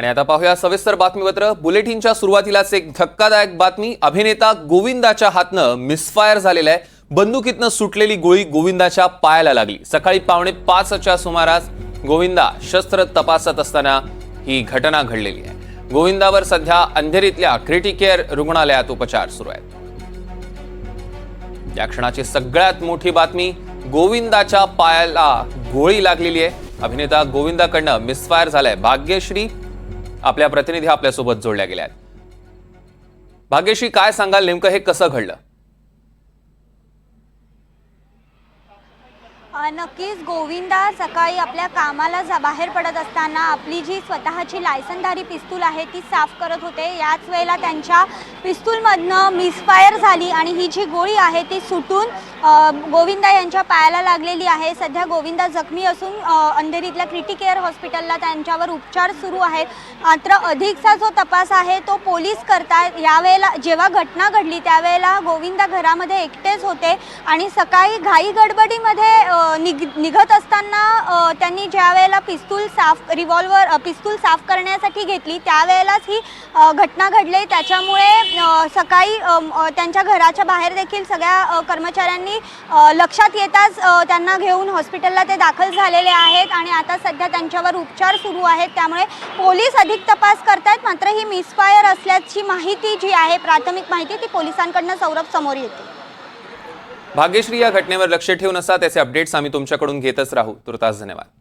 आणि आता पाहूया सविस्तर बातमीपत्र। बुलेटिनच्या सुरुवातीलाच एक धक्कादायक बातमी। अभिनेता गोविंदाच्या हातनं मिसफायर झालेला आहे। बंदुकीतनं सुटलेली गोळी गोविंदाच्या पायाला लागली। सकाळी 4:45च्या सुमारास गोविंदा शस्त्र तपासत असताना ही घटना घडलेली आहे। गोविंदावर सध्या अंधेरीतल्या क्रिटिकेअर रुग्णालयात उपचार सुरू आहेत। या क्षणाची सगळ्यात मोठी बातमी, गोविंदाच्या पायाला गोळी लागलेली आहे। अभिनेता गोविंदाकडनं मिसफायर झालाय। भाग्यश्री आपल्या प्रतिनिधी आपल्यासोबत जोडल्या गेल्या आहेत। भाग्यश्री, काय सांगाल, नेमकं हे कसं घडलं? नक्कीच गोविंदा सकाळी आपल्या कामाला बाहेर पडत असताना आपली जी स्वतःची लायसनधारी पिस्तूल आहे ती साफ करत होते। याच वेळेला त्यांच्या पिस्तूलमधनं मिसफायर झाली आणि ही जी गोळी आहे ती सुटून गोविंदा यांच्या पायाला लागलेली आहे। सध्या गोविंदा जखमी असून अंधेरीतल्या क्रिटिकेअर हॉस्पिटलला त्यांच्यावर उपचार सुरू आहेत। मात्र अधिकचा जो तपास आहे तो पोलीस करतायत। यावेळेला जेव्हा घटना घडली त्यावेळेला गोविंदा घरामध्ये एकटेच होते आणि सकाळी घाई गडबडीमध्ये निघत असताना त्यांनी ज्या वेळेला पिस्तूल साफ करण्यासाठी घेतली त्यावेळेलाच ही घटना घडली। त्याच्यामुळे सकाळी त्यांच्या घराच्या बाहेर देखील सगळ्या कर्मचाऱ्यांनी लक्षात येताच त्यांना घेऊन हॉस्पिटलला ते दाखल झालेले आहेत आणि आता सध्या त्यांच्यावर उपचार सुरू आहेत। त्यामुळे पोलीस अधिक तपास करतायत। मात्र ही मिसफायर असल्याची माहिती जी आहे, प्राथमिक माहिती, ती पोलिसांकडून समोर येते। भाग्यश्री, या घटनेवर लक्ष ठेवून असा त्याचे अपडेट्स आम्ही तुमच्याकडून घेतच राहू। तुर्तास धन्यवाद।